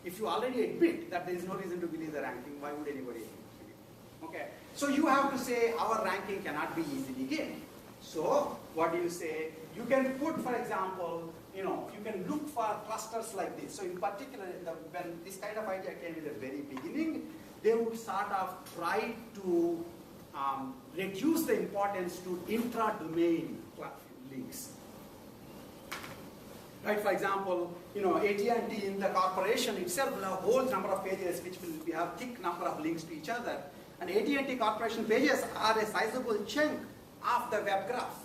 If you already admit that there is no reason to believe the ranking, why would anybody believe? Okay, so you have to say our ranking cannot be easily gained. So what do you say? You can put, for example, you can look for clusters like this. So in particular, when this kind of idea came in the very beginning, they would sort of try to reduce the importance to intra-domain links. Right, for example, AT&T in the corporation itself will have a whole number of pages which will have thick number of links to each other. And AT&T corporation pages are a sizable chunk of the web graph.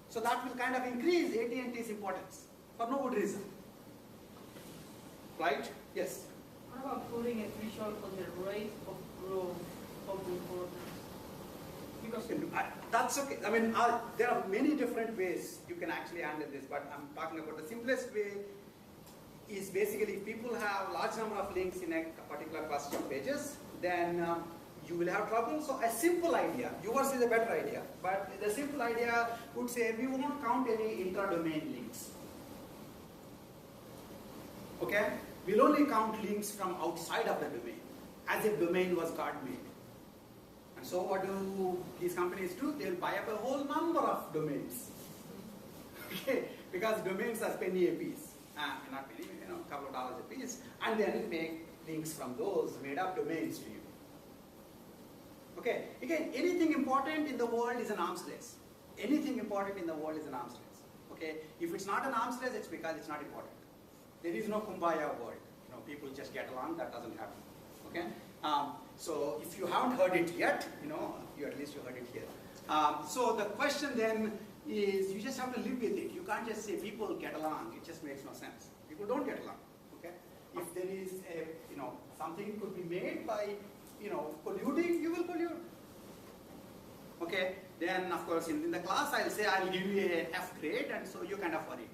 So that will kind of increase AT&T's importance for no good reason. Right? Yes? What about putting a threshold on the rate of growth of the importance? Because that's okay. I mean, there are many different ways you can actually handle this, but I'm talking about the simplest way is basically if people have large number of links in a particular cluster of pages, then you will have trouble. So a simple idea, yours is a better idea, but the simple idea would say we won't count any intra-domain links. Okay? We'll only count links from outside of the domain, as if domain was God-made. And so what do these companies do? They'll buy up a whole number of domains. Okay? Because domains are penny a piece. Not penny, a couple of dollars a piece. And then make links from those made up domains to you. Okay? Again, anything important in the world is an arms race. Anything important in the world is an arms race. Okay? If it's not an arms race, it's because it's not important. There is no kumbaya world. People just get along. That doesn't happen. Okay? So if you haven't heard it yet, at least you heard it here. So the question then is, you just have to live with it. You can't just say people get along. It just makes no sense. People don't get along. Okay? If there is something could be made by colluding, you will collude. Okay? Then of course in the class I'll say I'll give you an F grade, and so you're kind of worried.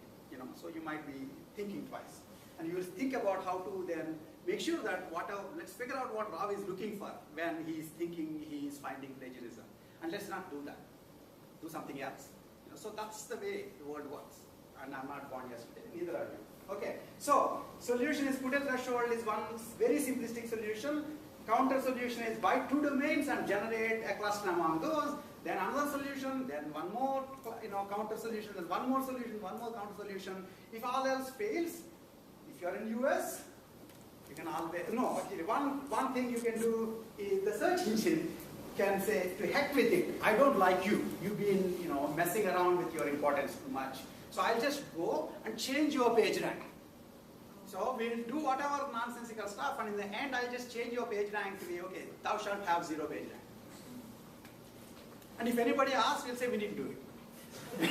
So you might be thinking twice. And you will think about how to then make sure that let's figure out what Rav is looking for when he's thinking he's finding plagiarism. And let's not do that. Do something else. So that's the way the world works. And I'm not born yesterday, neither are you. Okay, so solution is put a threshold is one very simplistic solution. Counter solution is buy two domains and generate a cluster among those. Then another solution, then one more counter solution, then one more solution, one more counter solution. If all else fails, if you're in US, you can always, one thing you can do is the search engine can say, to heck with it, I don't like you. You've been, messing around with your importance too much. So I'll just go and change your page rank. So we'll do whatever nonsensical stuff, and in the end, I'll just change your page rank to be, okay, thou shalt have 0 page rank. And if anybody asks, we'll say we didn't do it.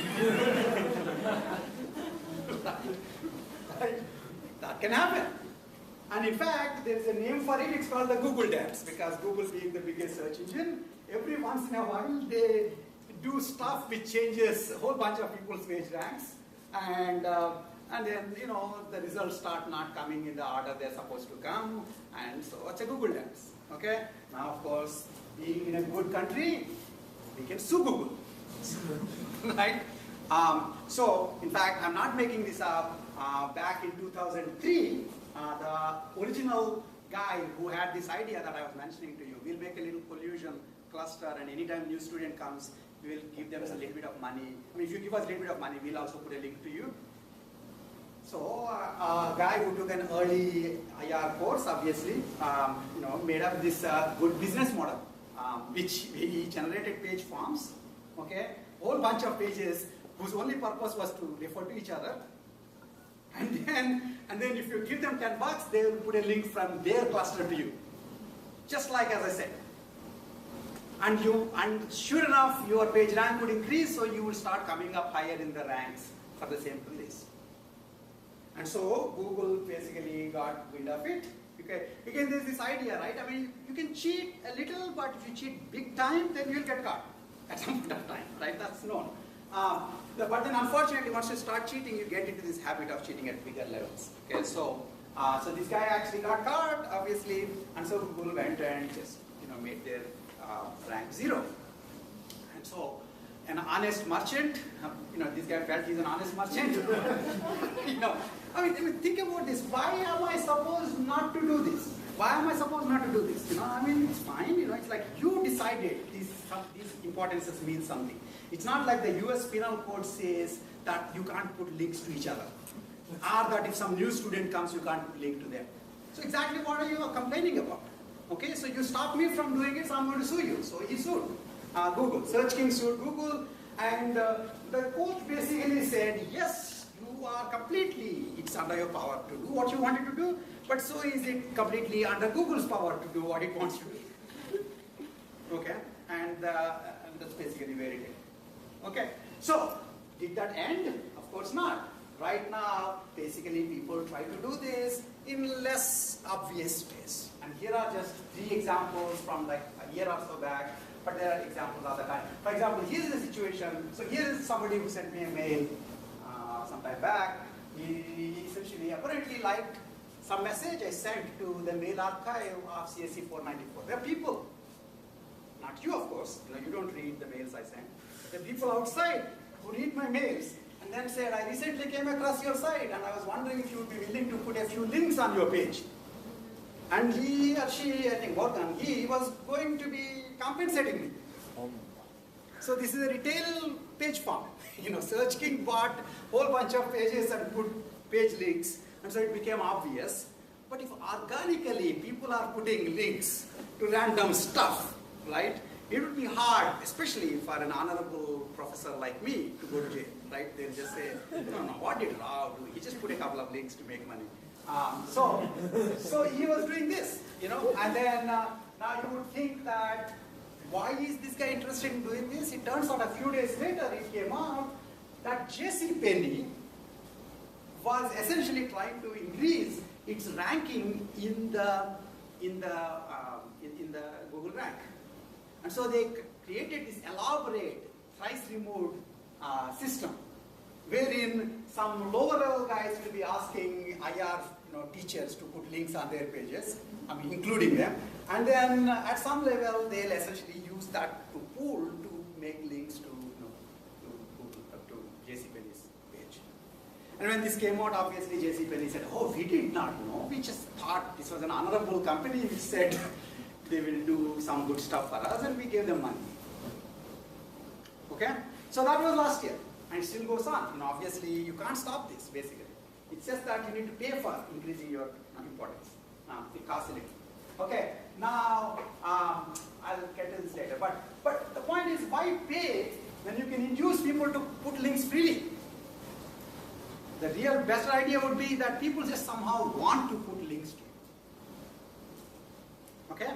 Right? That can happen. And in fact, there is a name for it, it's called the Google dance, because Google being the biggest search engine, every once in a while they do stuff which changes a whole bunch of people's page ranks, and then the results start not coming in the order they're supposed to come, and so it's a Google dance. Okay? Now of course, being in a good country, we can sue Google. Right? So in fact, I'm not making this up. Back in 2003, the original guy who had this idea that I was mentioning to you, we'll make a little collusion cluster, and anytime new student comes, we'll give them a little bit of money. I mean, if you give us a little bit of money, we'll also put a link to you. So a guy who took an early IR course, obviously, made up this good business model, which he generated page forms, okay, whole bunch of pages whose only purpose was to refer to each other. And then if you give them $10, they will put a link from their cluster to you. Just like as I said. And sure enough, your page rank would increase, so you will start coming up higher in the ranks for the same place. And so Google basically got wind of it. Okay. Again, there's this idea, right? I mean, you can cheat a little, but if you cheat big time, then you'll get caught at some point of time, right? That's known. But then unfortunately, once you start cheating, you get into this habit of cheating at bigger levels. Okay, so this guy actually got caught, obviously, and so Google went and just made their rank 0. And so an honest merchant, this guy felt he's an honest merchant. I mean, think about this. Why am I supposed why am I supposed not to do this? I mean, it's fine. It's like you decided these importances mean something. It's not like the US Penal Code says that you can't put links to each other, or that if some new student comes, you can't put link to them. So exactly what are you complaining about? Okay, so you stop me from doing it, so I'm going to sue you. So he sued Google. Search King sued Google, and the court basically said, yes, you are completely, it's under your power to do what you wanted to do, but so is it completely under Google's power to do what it wants to do. Okay, and that's basically where it is. Okay, so did that end? Of course not. Right now, basically people try to do this in less obvious ways. And here are just 3 examples from like a year or so back, but there are examples other time. For example, here's the situation. So here is somebody who sent me a mail some time back. He essentially apparently liked some message I sent to the mail archive of CSE 494. There are people, not you of course, you don't read the mails I send. There are people outside who read my mails and then said, I recently came across your site and I was wondering if you would be willing to put a few links on your page. And he or she, I think Morgan, he was going to be compensating me. So this is a retail page farm. Search King bought a whole bunch of pages and put page links, and so it became obvious. But if organically people are putting links to random stuff, right, it would be hard, especially for an honorable professor like me, to go to jail, right? They'll just say, no, what did Rao do? He just put a couple of links to make money. So he was doing this, and then now you would think that, why is this guy interested in doing this? It turns out a few days later it came out that JCPenney was essentially trying to increase its ranking in the Google rank. And so they created this elaborate, thrice removed system, wherein some lower level guys will be asking IR teachers to put links on their pages, including them, and then at some level they'll essentially use that to pool to make links to JCPenney's page. And when this came out, obviously JCPenney said, oh, we did not know, we just thought this was an honorable company which said they will do some good stuff for us, and we gave them money. Okay? So that was last year, and it still goes on. Obviously you can't stop this, basically. It's just that you need to pay for increasing your importance. It costs a little. Okay, now I'll get to this later. But the point is, why pay when you can induce people to put links freely? The real best idea would be that people just somehow want to put links to you. Okay?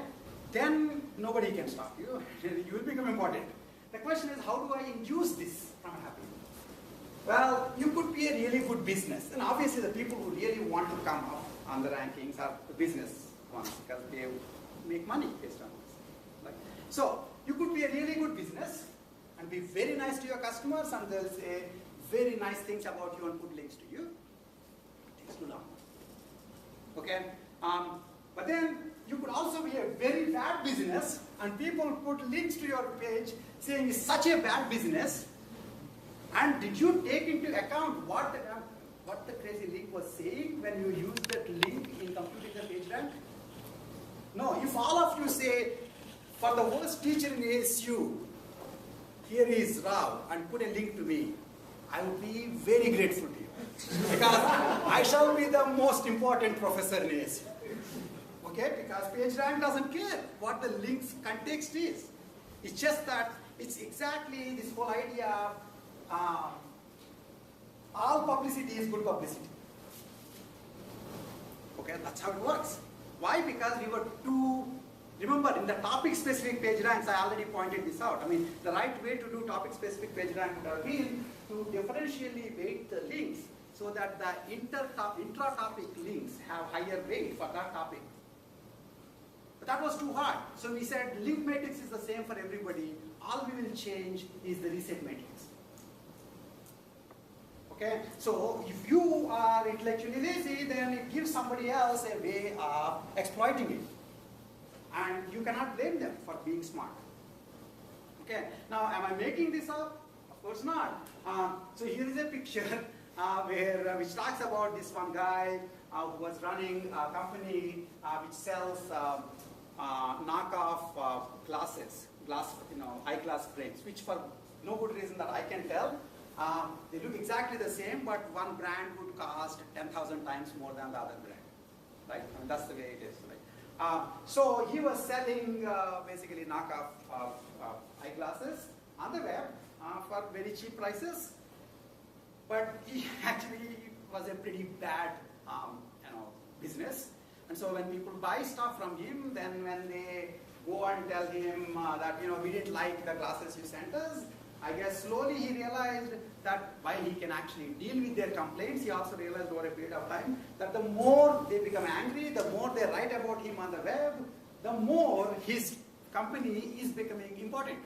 Then nobody can stop you. You will become important. The question is, how do I induce this from happening? Well, you could be a really good business. And obviously the people who really want to come up on the rankings are the business ones, because they make money based on this. Right? So you could be a really good business and be very nice to your customers, and they'll say very nice things about you and put links to you. It takes too long. Okay? But then you could also be a very bad business, and people put links to your page saying it's such a bad business. And did you take into account what the crazy link was saying when you used that link in computing the page rank? No, if all of you say, for the worst teacher in ASU, here is Rao, and put a link to me, I would be very grateful to you. Because I shall be the most important professor in ASU. Okay, because PageRank doesn't care what the link's context is. It's just that it's exactly this whole idea of all publicity is good publicity. Okay, that's how it works. Why? Because we were too, remember in the topic specific page ranks, I already pointed this out. I mean, the right way to do topic specific page rank would have been to differentially weight the links so that the intra-topic links have higher weight for that topic. But that was too hard. So we said link matrix is the same for everybody. All we will change is the reset matrix. Okay, so if you are intellectually lazy, then it gives somebody else a way of exploiting it. And you cannot blame them for being smart. Okay, now am I making this up? Of course not. So here is a picture which talks about this one guy who was running a company which sells knockoff glasses, eyeglass frames, which for no good reason that I can tell, they look exactly the same, but one brand would cost 10,000 times more than the other brand, right? I mean, that's the way it is, right? So he was selling basically knockoff eyeglasses on the web for very cheap prices, but he actually was a pretty bad business. And so when people buy stuff from him, then when they go and tell him that we didn't like the glasses you sent us, I guess slowly he realized that while he can actually deal with their complaints, he also realized over a period of time that the more they become angry, the more they write about him on the web, the more his company is becoming important.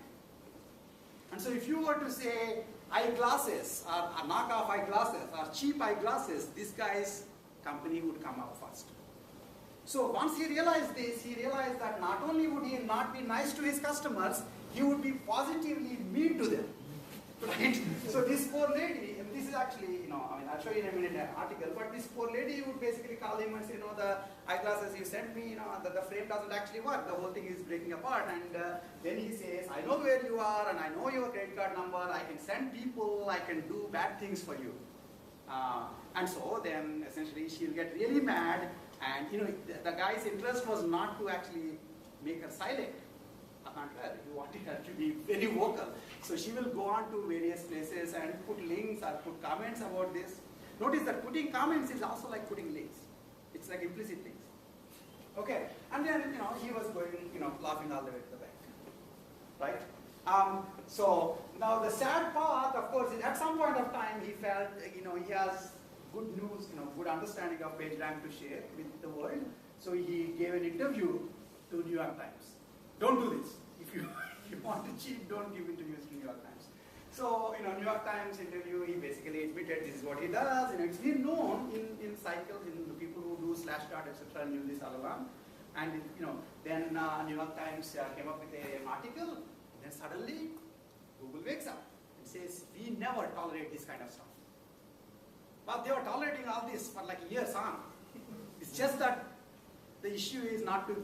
And so if you were to say eyeglasses or knockoff eyeglasses or cheap eyeglasses, this guy's company would come up first. So once he realized this, he realized that not only would he not be nice to his customers, he would be positively mean to them, right? So this poor lady, and this is actually, I'll show you in a minute an article, but this poor lady would basically call him and say, the eyeglasses you sent me, the frame doesn't actually work, the whole thing is breaking apart, and then he says, I know where you are, and I know your credit card number, I can send people, I can do bad things for you. And so then essentially she'll get really mad, and the guy's interest was not to actually make her silent. He wanted her to be very vocal. So she will go on to various places and put links or put comments about this. Notice that putting comments is also like putting links. It's like implicit links. Okay, and then he was going laughing all the way to the bank, right? So now the sad part, of course, is at some point of time he felt he has good news, good understanding of PageRank to share with the world. So he gave an interview to New York Times. Don't do this. If you want to cheat, don't give interviews to New York Times. So, New York Times interview, he basically admitted this is what he does. It's been known in cycles, in the people who do Slashdot, etc., knew this all along. And, then New York Times came up with an article. And then suddenly, Google wakes up and says, we never tolerate this kind of stuff. But they were tolerating all this for like years on. It's just that the issue is not to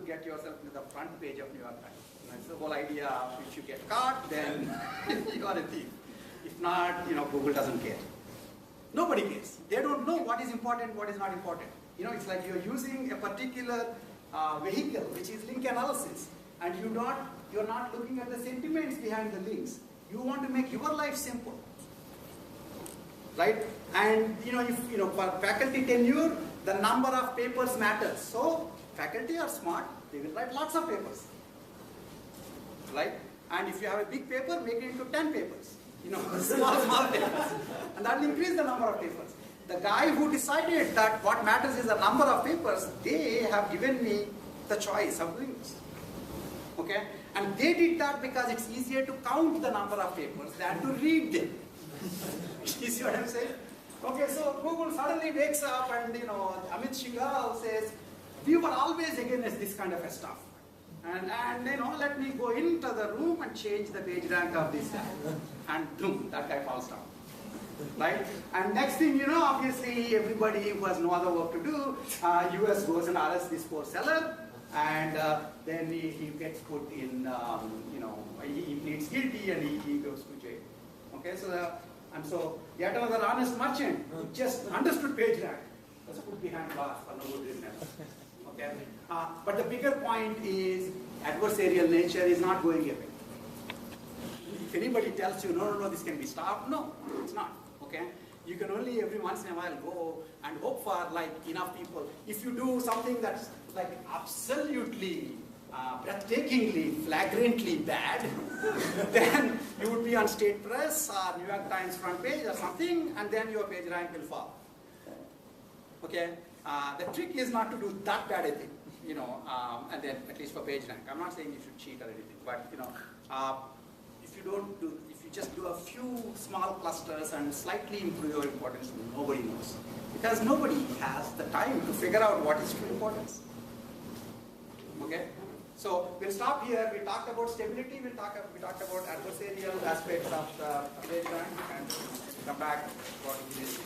get yourself to the front page of New York Times. That's the whole idea. If you get caught, then you are a thief. If not, Google doesn't care. Nobody cares. They don't know what is important, what is not important. It's like you're using a particular vehicle, which is link analysis, and you're not looking at the sentiments behind the links. You want to make your life simple, right? And for faculty tenure, the number of papers matters. So faculty are smart, they will write lots of papers, right? And if you have a big paper, make it into 10 papers, small papers. And that will increase the number of papers. The guy who decided that what matters is the number of papers, they have given me the choice of doing this. Okay? And they did that because it's easier to count the number of papers than to read them. You see what I'm saying? Okay, so Google suddenly wakes up and, Amit Shinghal says, we were always against this kind of stuff. And let me go into the room and change the PageRank of this guy. And boom, that guy falls down. Right? And next thing obviously everybody who has no other work to do, US goes and arrests this poor seller, and then he gets put in, he pleads guilty and he goes to jail. Okay, so yet another honest merchant who just understood PageRank was put behind bars for no good reason. Okay, but the bigger point is adversarial nature is not going away. If anybody tells you, no, this can be stopped, no, it's not. Okay, you can only every once in a while go and hope for enough people. If you do something that's absolutely breathtakingly, flagrantly bad, then you would be on state press or New York Times front page or something, and then your PageRank will fall. Okay, the trick is not to do that bad a thing, and then at least for PageRank. I'm not saying you should cheat or anything, but if you just do a few small clusters and slightly improve your importance, nobody knows, because nobody has the time to figure out what is true importance. Okay. So we'll stop here. We talked about stability. We talked about adversarial aspects of the PageRank, and come back to what it is.